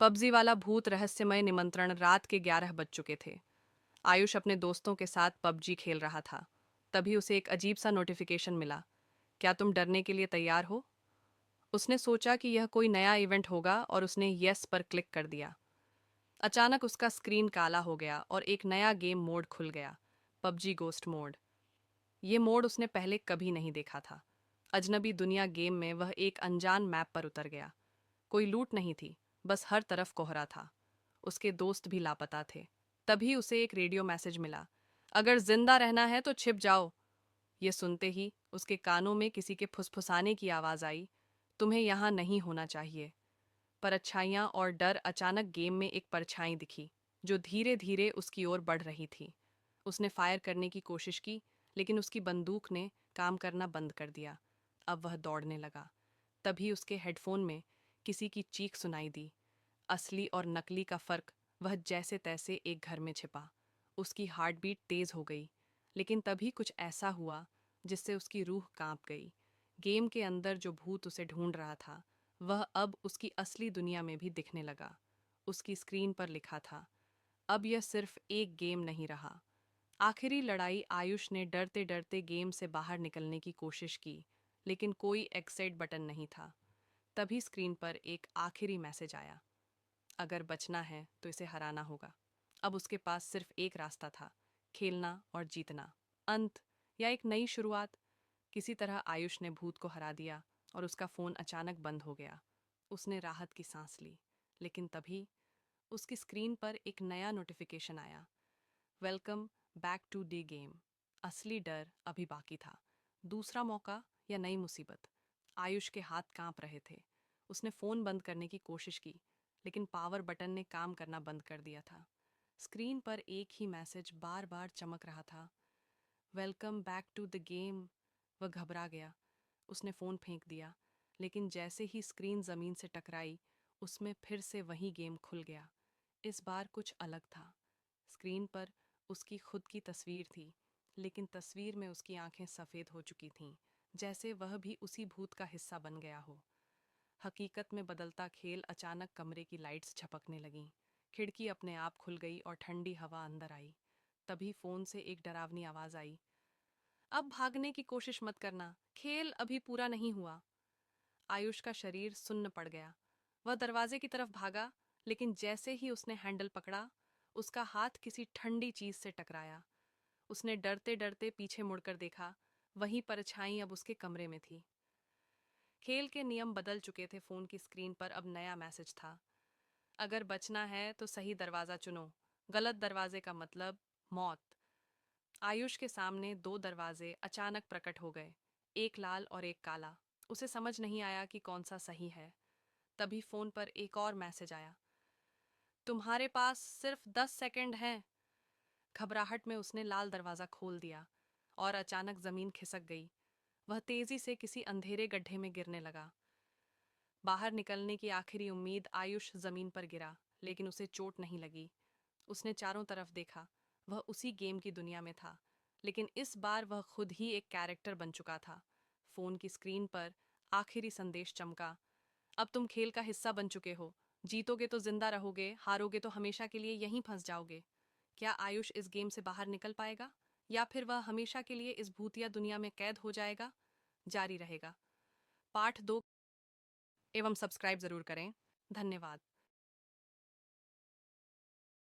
PUBG वाला भूत रहस्यमय निमंत्रण रात के 11 बज चुके थे। आयुष अपने दोस्तों के साथ पबजी खेल रहा था। तभी उसे एक अजीब सा नोटिफिकेशन मिला। क्या तुम डरने के लिए तैयार हो? उसने सोचा कि यह कोई नया इवेंट होगा और उसने यस पर क्लिक कर दिया। अचानक उसका स्क्रीन काला हो गया और एक नया गेम मोड खुल गया। PUBG ghost mode. ये मोड उसने पहले कभी नहीं देखा था। अजनबी दुनिया गेम में वह एक अनजान मैप पर उतर गया। कोई लूट नहीं थी, बस हर तरफ कोहरा था। उसके दोस्त भी लापता थे। तभी उसे एक रेडियो मैसेज मिला। अगर जिंदा रहना है तो छिप जाओ। ये सुनते ही उसके कानों में किसी के फुसफुसाने की आवाज आई। तुम्हें यहाँ नहीं होना चाहिए। परछाइयाँ और डर। अचानक गेम में एक परछाई दिखी जो धीरे धीरे उसकी ओर बढ़ रही थी। उसने फायर करने की कोशिश की, लेकिन उसकी बंदूक ने काम करना बंद कर दिया। अब वह दौड़ने लगा। तभी उसके हेडफोन में किसी की चीख सुनाई दी। असली और नकली का फर्क वह जैसे तैसे एक घर में छिपा। उसकी हार्ट बीट तेज हो गई। लेकिन तभी कुछ ऐसा हुआ जिससे उसकी रूह कांप गई। गेम के अंदर जो भूत उसे ढूंढ रहा था वह अब उसकी असली दुनिया में भी दिखने लगा। उसकी स्क्रीन पर लिखा था, अब यह सिर्फ एक गेम नहीं रहा। आखिरी लड़ाई। आयुष ने डरते डरते गेम से बाहर निकलने की कोशिश की, लेकिन कोई एक्सिट बटन नहीं था। तभी स्क्रीन पर एक आखिरी मैसेज आया। अगर बचना है तो इसे हराना होगा। अब उसके पास सिर्फ एक रास्ता था, खेलना और जीतना। अंत या एक नई शुरुआत। किसी तरह आयुष ने भूत को हरा दिया और उसका फोन अचानक बंद हो गया। उसने राहत की सांस ली, लेकिन तभी उसकी स्क्रीन पर एक नया नोटिफिकेशन आया। Welcome back to the game. असली डर अभी बाकी था। दूसरा मौका या नई मुसीबत। आयुष के हाथ कांप रहे थे। उसने फोन बंद करने की कोशिश की, लेकिन पावर बटन ने काम करना बंद कर दिया था। स्क्रीन पर एक ही मैसेज बार बार चमक रहा था, welcome back to the game. वह घबरा गया। उसने फोन फेंक दिया, लेकिन जैसे ही स्क्रीन जमीन से टकराई, उसमें फिर से वही गेम खुल गया। इस बार कुछ अलग था। स्क्रीन पर उसकी खुद की तस्वीर थी, लेकिन तस्वीर में उसकी आंखें सफ़ेद हो चुकी थीं, जैसे वह भी उसी भूत का हिस्सा बन गया हो। हकीकत में बदलता खेल। अचानक कमरे की लाइट्स झपकने लगीं। खिड़की अपने आप खुल गई और ठंडी हवा अंदर आई। तभी फोन से एक डरावनी आवाज़ आई, अब भागने की कोशिश मत करना, खेल अभी पूरा नहीं हुआ। आयुष का शरीर सुन्न पड़ गया। वह दरवाजे की तरफ भागा, लेकिन जैसे ही उसने हैंडल पकड़ा, उसका हाथ किसी ठंडी चीज से टकराया। उसने डरते डरते पीछे मुड़कर देखा। वही परछाई अब उसके कमरे में थी। खेल के नियम बदल चुके थे। फोन की स्क्रीन पर अब नया मैसेज था, अगर बचना है तो सही दरवाजा चुनो, गलत दरवाजे का मतलब मौत। आयुष के सामने दो दरवाजे अचानक प्रकट हो गए, एक लाल और एक काला। उसे समझ नहीं आया कि कौन सा सही है। तभी फोन पर एक और मैसेज आया, तुम्हारे पास सिर्फ 10 सेकंड हैं। घबराहट में उसने लाल दरवाजा खोल दिया और अचानक जमीन खिसक गई। वह तेजी से किसी अंधेरे गड्ढे में गिरने लगा। बाहर निकलने की आखिरी उम्मीद। आयुष जमीन पर गिरा, लेकिन उसे चोट नहीं लगी। उसने चारों तरफ देखा। वह उसी गेम की दुनिया में था, लेकिन इस बार वह खुद ही एक कैरेक्टर बन चुका था। फोन की स्क्रीन पर आखिरी संदेश चमका, अब तुम खेल का हिस्सा बन चुके हो। जीतोगे तो जिंदा रहोगे, हारोगे तो हमेशा के लिए यहीं फंस जाओगे। क्या आयुष इस गेम से बाहर निकल पाएगा, या फिर वह हमेशा के लिए इस भूतिया दुनिया में कैद हो जाएगा? जारी रहेगा। पार्ट 2 एवं सब्सक्राइब जरूर करें। धन्यवाद।